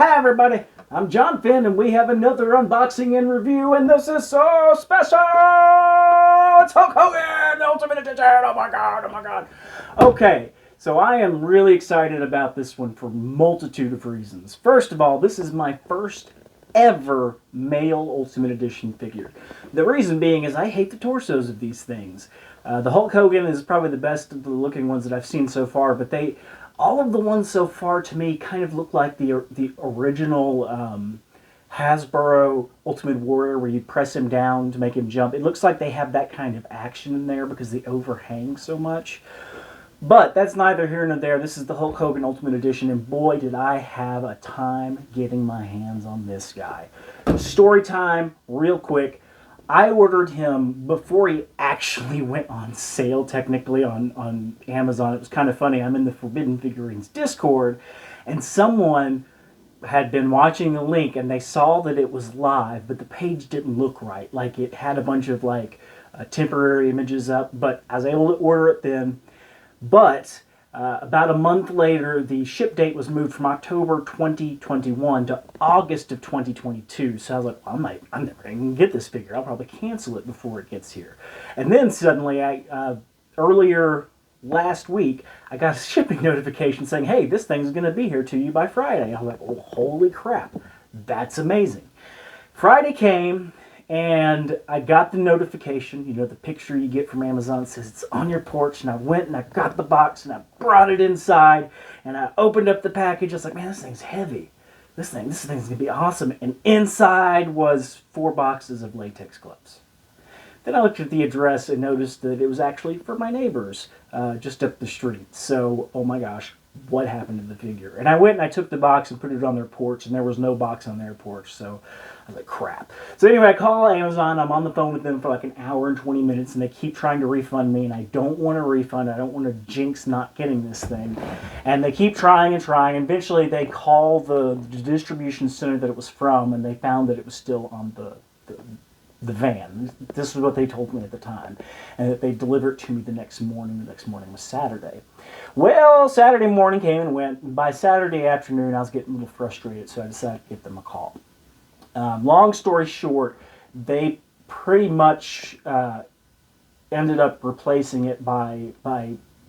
Hi everybody, I'm John Finn and we have another unboxing and review, and this is so special! It's Hulk Hogan, the Ultimate Edition! Oh my god, oh my god. Okay, so I am really excited about this one for a multitude of reasons. First of all, this is my first ever male Ultimate Edition figure. The reason being is I hate the torsos of these things. The Hulk Hogan is probably the best of the looking ones that I've seen so far, but all of the ones so far to me kind of look like the original Hasbro Ultimate Warrior, where you press him down to make him jump. It looks like they have that kind of action in there because they overhang so much. But that's neither here nor there. This is the Hulk Hogan Ultimate Edition, and boy did I have a time getting my hands on this guy. Story time, real quick. I ordered him before he actually went on sale, technically, on Amazon. It was kind of funny. I'm in the Forbidden Figurines Discord, and someone had been watching the link, and they saw that it was live, but the page didn't look right. Like, it had a bunch of, temporary images up, but I was able to order it then. But about a month later, the ship date was moved from October 2021 to August of 2022. So I was like, well, I'm never going to get this figure. I'll probably cancel it before it gets here. And then suddenly, earlier last week, I got a shipping notification saying, hey, this thing's going to be here to you by Friday. I was like, oh, holy crap. That's amazing. Friday came, and I got the notification, you know, the picture you get from Amazon says it's on your porch, and I went and I got the box and I brought it inside and I opened up the package. I was like, man, this thing's heavy. This thing's going to be awesome. And inside was 4 boxes of latex gloves. Then I looked at the address and noticed that it was actually for my neighbors just up the street. So, oh my gosh, what happened to the figure? And I went and I took the box and put it on their porch, and there was no box on their porch. So I was like, crap. So anyway, I call Amazon. I'm on the phone with them for like an hour and 20 minutes, and they keep trying to refund me, and I don't want a refund. I don't want to jinx not getting this thing. And they keep trying and trying. And eventually they call the distribution center that it was from, and they found that it was still on the van. This is what they told me at the time. And that they delivered it to me the next morning. The next morning was Saturday. Well, Saturday morning came and went. By Saturday afternoon, I was getting a little frustrated, so I decided to give them a call. Long story short, they pretty much ended up replacing it by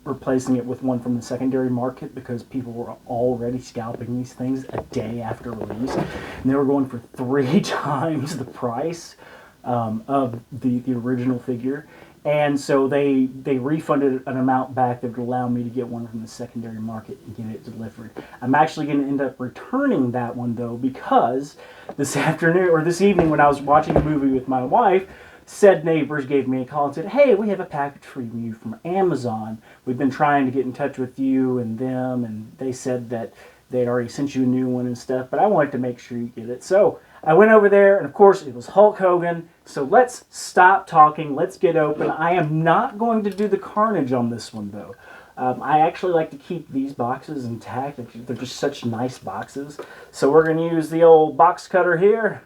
replacing it with one from the secondary market, because people were already scalping these things a day after release. And they were going for 3 times the price of the original figure. And so they refunded an amount back that would allow me to get one from the secondary market and get it delivered. I'm actually going to end up returning that one, though, because this evening when I was watching a movie with my wife, said neighbors gave me a call and said, hey, we have a package for you from Amazon. We've been trying to get in touch with you and them, and they said that they'd already sent you a new one and stuff, but I wanted to make sure you get it. So I went over there, and of course it was Hulk Hogan. So let's stop talking. Let's get open. I am not going to do the carnage on this one, though. I actually like to keep these boxes intact. They're just such nice boxes. So we're going to use the old box cutter here.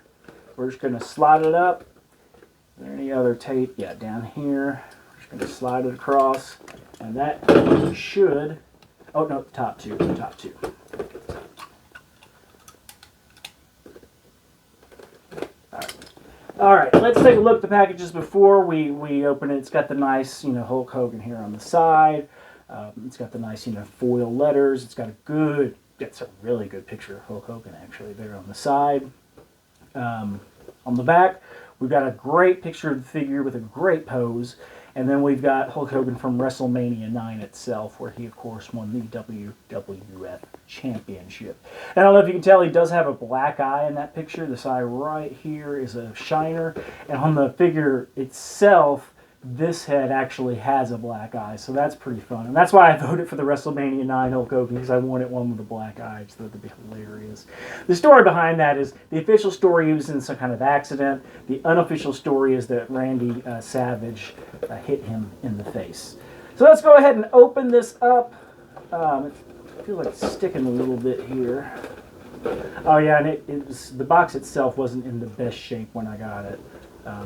We're just going to slide it up. Is there any other tape? Yeah, down here. We're just going to slide it across. And that should... Oh, no, the top two. The top two. All right, let's take a look at the packages before we open it. It's got the nice, Hulk Hogan here on the side. It's got the nice, foil letters. It's got it's a really good picture of Hulk Hogan, actually, there on the side. On the back, we've got a great picture of the figure with a great pose. And then we've got Hulk Hogan from WrestleMania 9 itself, where he, of course, won the WWF Championship. And I don't know if you can tell, he does have a black eye in that picture. This eye right here is a shiner. And on the figure itself, this head actually has a black eye, so that's pretty fun. And that's why I voted for the WrestleMania 9 Hulk Hogan, because I wanted one with a black eye. I just thought that'd be hilarious. The story behind that is, the official story, he was in some kind of accident. The unofficial story is that Randy Savage hit him in the face. So let's go ahead and open this up. I feel like it's sticking a little bit here. Oh yeah, and the box itself wasn't in the best shape when I got it.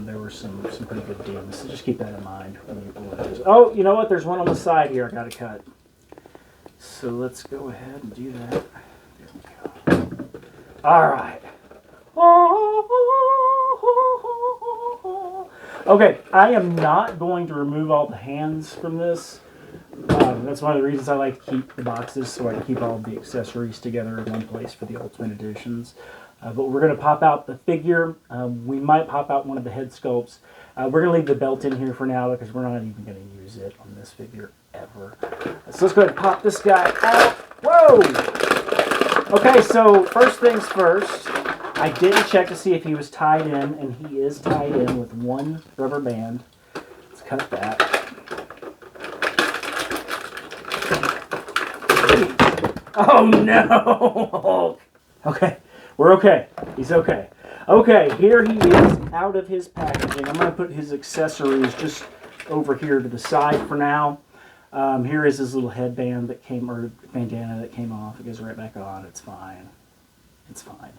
There were some pretty good dings, so just keep that in mind when you order this. Oh, you know what? There's one on the side here I got to cut. So let's go ahead and do that. There we go. All right. Okay, I am not going to remove all the hands from this. That's one of the reasons I like to keep the boxes, so I can keep all of the accessories together in one place for the Ultimate Editions. But we're going to pop out the figure. We might pop out one of the head sculpts. We're going to leave the belt in here for now because we're not even going to use it on this figure ever. So let's go ahead and pop this guy out. Whoa! Okay, so first things first. I didn't check to see if he was tied in, and he is tied in with one rubber band. Let's cut that. Oh no! Okay, we're okay. He's okay. Okay, here he is out of his packaging. I'm going to put his accessories just over here to the side for now. Here is his little headband that came, or bandana that came off. It goes right back on. It's fine. It's fine.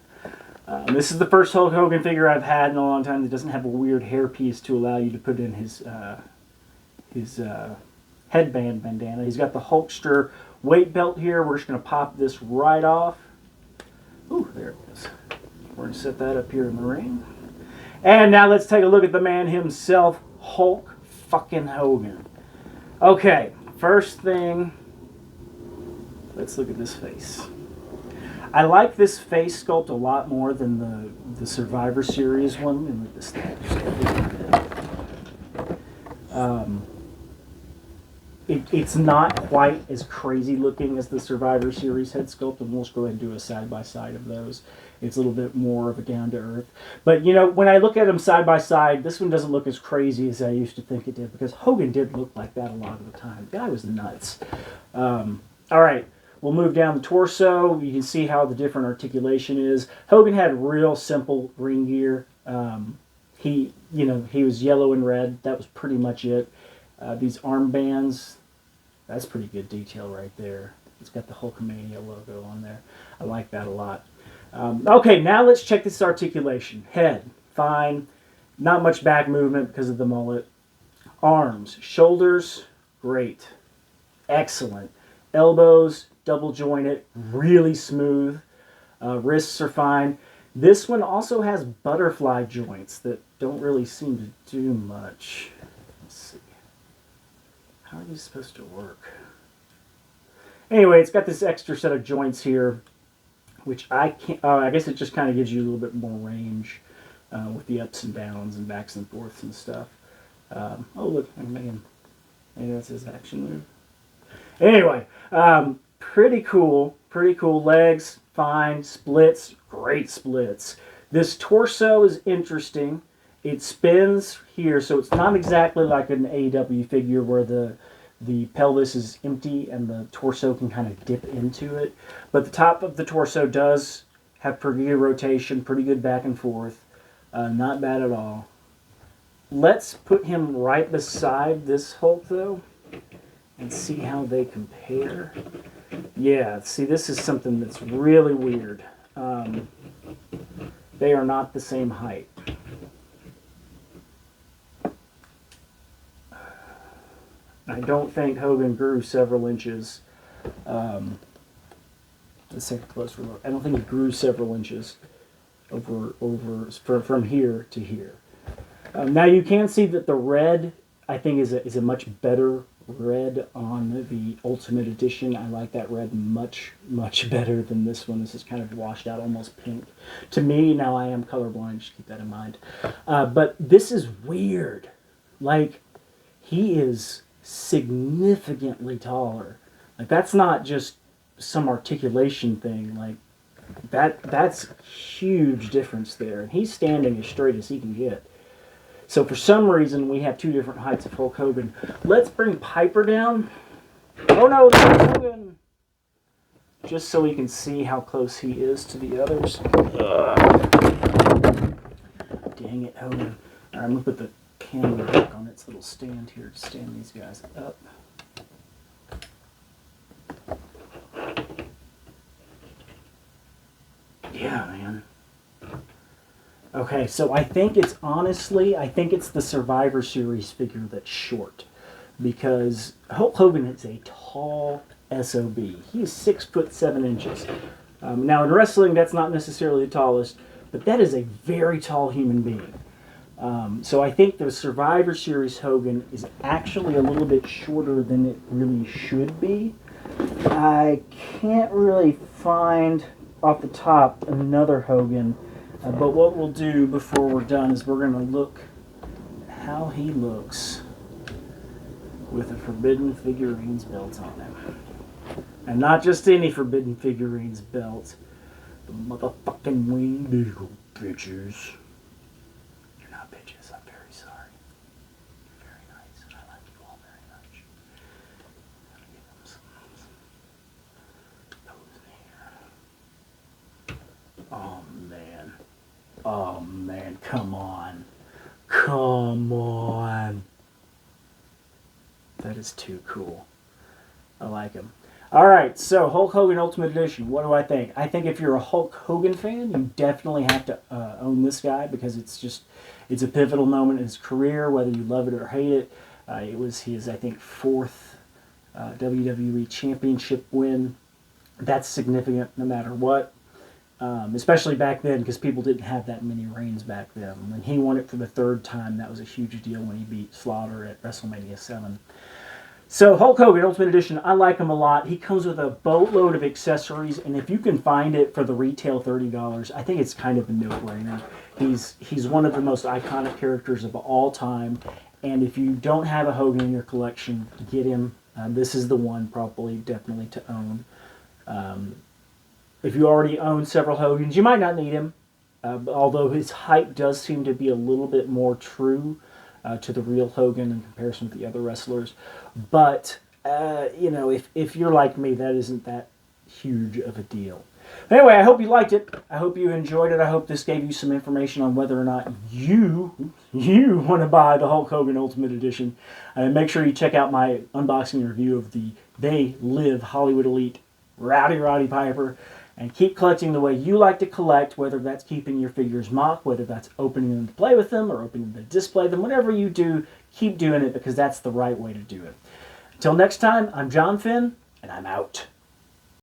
This is the first Hulk Hogan figure I've had in a long time that doesn't have a weird hairpiece to allow you to put in his headband bandana. He's got the Hulkster weight belt here. We're just going to pop this right off. Ooh, there it is. We're going to set that up here in the ring. And now let's take a look at the man himself, Hulk fucking Hogan. Okay, first thing, let's look at this face. I like this face sculpt a lot more than the Survivor Series one. And look at this thing. It's not quite as crazy looking as the Survivor Series head sculpt, and we'll just go ahead and do a side-by-side of those. It's a little bit more of a down-to-earth. But, you know, when I look at them side-by-side, this one doesn't look as crazy as I used to think it did, because Hogan did look like that a lot of the time. The guy was nuts. All right. We'll move down the torso. You can see how the different articulation is. Hogan had real simple ring gear. He was yellow and red. That was pretty much it. These armbands, that's pretty good detail right there. It's got the Hulkamania logo on there. I like that a lot. Okay, now let's check this articulation. Head, fine. Not much back movement because of the mullet. Arms, shoulders, great. Excellent. Elbows, double jointed, really smooth. Wrists are fine. This one also has butterfly joints that don't really seem to do much. Let's see. How are these supposed to work? Anyway, it's got this extra set of joints here, which I can't. I guess it just kind of gives you a little bit more range with the ups and downs and backs and forths and stuff. Oh look, maybe that's his action move. Anyway, pretty cool. Pretty cool. Legs, fine. Splits, great splits. This torso is interesting. It spins here, so it's not exactly like an AEW figure where the pelvis is empty and the torso can kind of dip into it. But the top of the torso does have pretty good rotation, pretty good back and forth. Not bad at all. Let's put him right beside this Hulk, though, and see how they compare. Yeah, see, this is something that's really weird. They are not the same height. I don't think Hogan grew several inches. Let's take a closer look. I don't think he grew several inches from here to here. Now you can see that the red, I think, is a much better red on the Ultimate Edition. I like that red much, much better than this one. This is kind of washed out, almost pink. To me, now I am colorblind, just keep that in mind. But this is weird. Like, he is significantly taller. Like, that's not just some articulation thing. Like, that's huge difference there. And he's standing as straight as he can get. So for some reason, we have two different heights of Hulk Hogan. Let's bring Piper down. Oh no, there's Hogan. Just so we can see how close he is to the others. Dang it, Hogan. All right, I'm going to put the camera back on its little stand here to stand these guys up. Yeah, man. Okay, so I think it's the Survivor Series figure that's short. Because Hulk Hogan is a tall SOB. He is 6'7". Now in wrestling, that's not necessarily the tallest, but that is a very tall human being. So I think the Survivor Series Hogan is actually a little bit shorter than it really should be. I can't really find off the top another Hogan, but what we'll do before we're done is we're going to look how he looks with a Forbidden Figurines belt on him. And not just any Forbidden Figurines belt, the motherfucking Winged Eagle bitches. You're not bitches, I'm very sorry. You're very nice, and I like you all very much. I'm gonna give them some pose here. Oh man. Oh man, come on. Come on. That is too cool. I like him. All right, so Hulk Hogan Ultimate Edition. What do I think? I think if you're a Hulk Hogan fan, you definitely have to own this guy because it's a pivotal moment in his career, whether you love it or hate it. It was his, I think, fourth WWE Championship win. That's significant no matter what, especially back then because people didn't have that many reigns back then. When he won it for the third time, that was a huge deal when he beat Slaughter at WrestleMania 7. So Hulk Hogan Ultimate Edition, I like him a lot. He comes with a boatload of accessories, and if you can find it for the retail $30, I think it's kind of a no-brainer. He's one of the most iconic characters of all time, and if you don't have a Hogan in your collection, get him. This is the one probably definitely to own. If you already own several Hogans, you might not need him, although his height does seem to be a little bit more true to the real Hogan in comparison with the other wrestlers. But, you know, if you're like me, that isn't that huge of a deal. Anyway, I hope you liked it. I hope you enjoyed it. I hope this gave you some information on whether or not you want to buy the Hulk Hogan Ultimate Edition. And make sure you check out my unboxing review of the They Live Hollywood Elite Rowdy Roddy Piper. And keep collecting the way you like to collect, whether that's keeping your figures mock, whether that's opening them to play with them, or opening them to display them. Whatever you do, keep doing it because that's the right way to do it. Until next time, I'm John Finn, and I'm out.